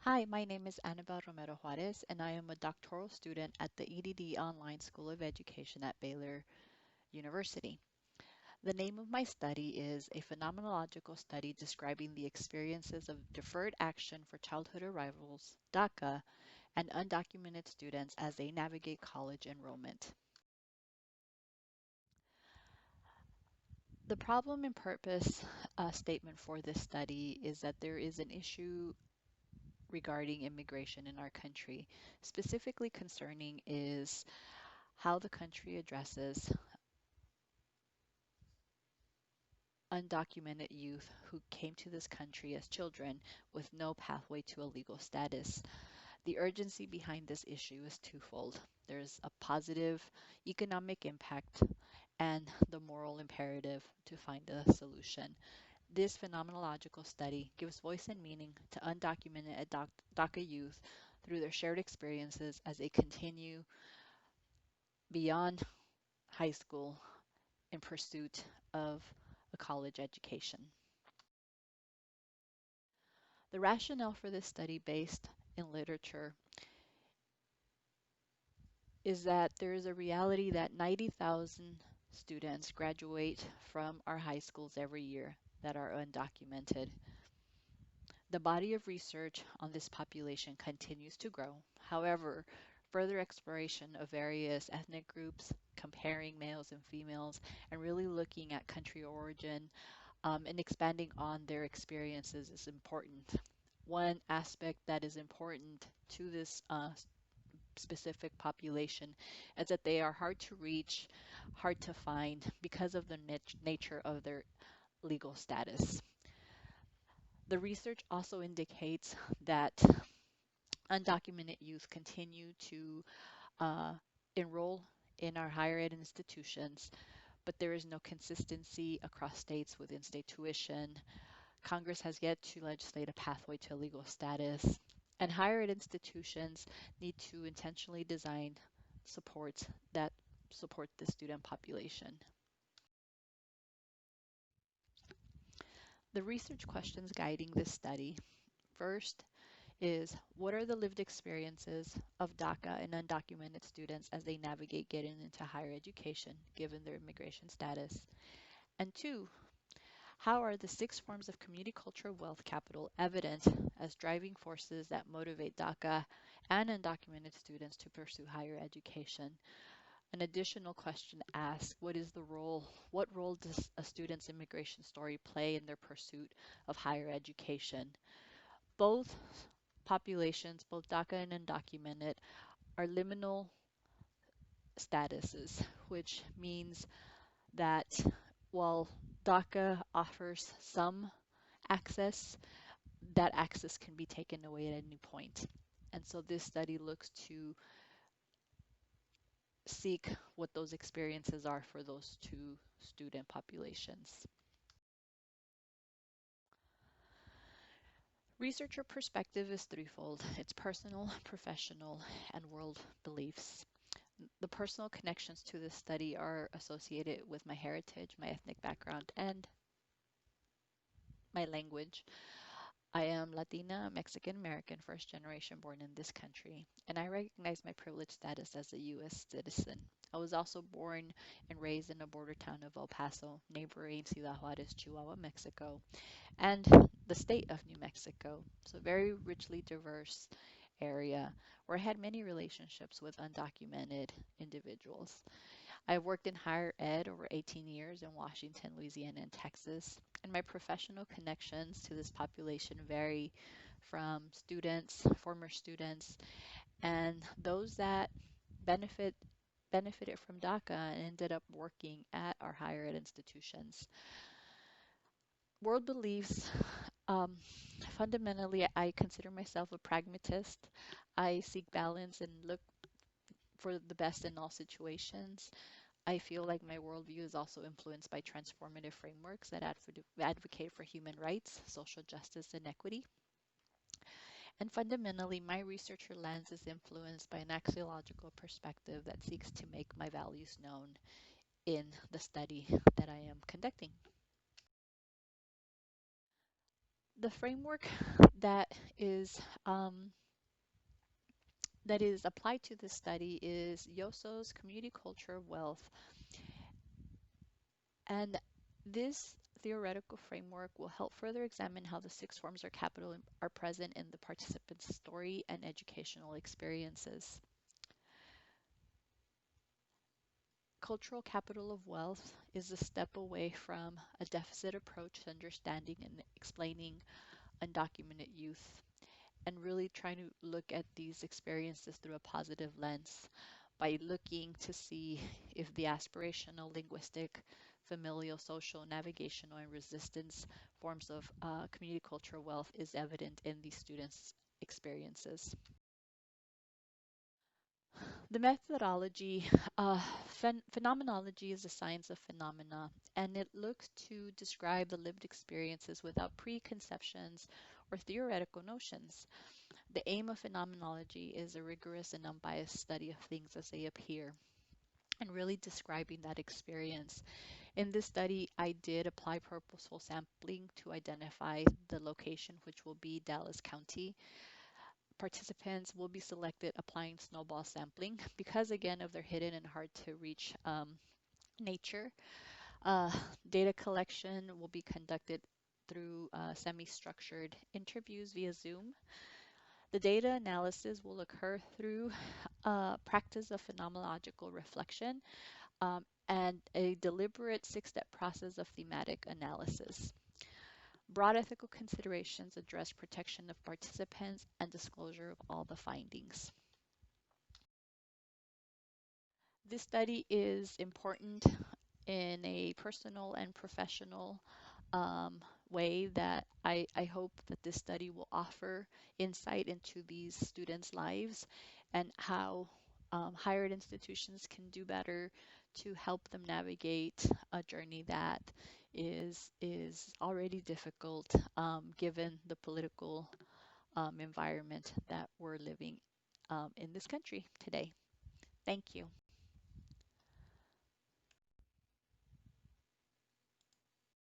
Hi, my name is Anabel Romero-Juarez, and I am a doctoral student at the EDD Online School of Education at Baylor University. The name of my study is a phenomenological study describing the experiences of deferred action for childhood arrivals, DACA, and undocumented students as they navigate college enrollment. The problem and purpose statement for this study is that there is an issue regarding immigration in our country. Specifically concerning is how the country addresses undocumented youth who came to this country as children with no pathway to a legal status. The urgency behind this issue is twofold. There's a positive economic impact and the moral imperative to find a solution. This phenomenological study gives voice and meaning to undocumented DACA youth through their shared experiences as they continue beyond high school in pursuit of a college education. The rationale for this study based in literature is that there is a reality that 90,000 students graduate from our high schools every year that are undocumented. The body of research on this population continues to grow. However, further exploration of various ethnic groups, comparing males and females, and really looking at country origin and expanding on their experiences is important. One aspect that is important to this specific population is that they are hard to reach, hard to find because of the nature of their legal status. The research also indicates that undocumented youth continue to uh, enroll in our higher ed institutions, but there is no consistency across states with in-state tuition. Congress has yet to legislate a pathway to legal status, and higher ed institutions need to intentionally design supports that support the student population. The research questions guiding this study first is what are the lived experiences of DACA and undocumented students as they navigate getting into higher education given their immigration status? And two, how are the 6 forms of community cultural wealth capital evident as driving forces that motivate DACA and undocumented students to pursue higher education? An additional question asks, what role does a student's immigration story play in their pursuit of higher education? Both populations, both DACA and undocumented, are liminal statuses, which means that while DACA offers some access, that access can be taken away at any point. And so this study looks to seek what those experiences are for those two student populations. Researcher perspective is threefold. It's personal, professional, and world beliefs. The personal connections to this study are associated with my heritage, my ethnic background, and my language. I am Latina, Mexican American, first generation born in this country, and I recognize my privileged status as a U.S. citizen. I was also born and raised in the border town of El Paso, neighboring Ciudad Juarez, Chihuahua, Mexico, and the state of New Mexico. So, very richly diverse area where I had many relationships with undocumented individuals. I've worked in higher ed over 18 years in Washington, Louisiana, and Texas, and my professional connections to this population vary from students, former students, and those that benefit benefited from DACA and ended up working at our higher ed institutions. World beliefs, um, fundamentally, I consider myself a pragmatist. I seek balance and look for the best in all situations. I feel like my worldview is also influenced by transformative frameworks that advocate for human rights, social justice, and equity. And fundamentally, my researcher lens is influenced by an axiological perspective that seeks to make my values known in the study that I am conducting. The framework that is um, that is applied to this study is Yoso's Community Culture of Wealth, and this theoretical framework will help further examine how the six forms of capital are present in the participant's story and educational experiences. Cultural capital of wealth is a step away from a deficit approach to understanding and explaining undocumented youth, and really trying to look at these experiences through a positive lens by looking to see if the aspirational, linguistic, familial, social, navigational, and resistance forms of community cultural wealth is evident in these students' experiences. The methodology, phenomenology is a science of phenomena, and it looks to describe the lived experiences without preconceptions or theoretical notions. The aim of phenomenology is a rigorous and unbiased study of things as they appear, and really describing that experience. In this study, I did apply purposeful sampling to identify the location, which will be Dallas County. Participants will be selected applying snowball sampling because, again, of their hidden and hard to reach nature. Uh, Data collection will be conducted through semi-structured interviews via Zoom. The data analysis will occur through practice of phenomenological reflection and a deliberate six-step process of thematic analysis. Broad ethical considerations address protection of participants and disclosure of all the findings. This study is important in a personal and professional um, way that I hope that this study will offer insight into these students' lives and how higher ed institutions can do better to help them navigate a journey that is already difficult given the political environment that we're living in this country today. Thank you.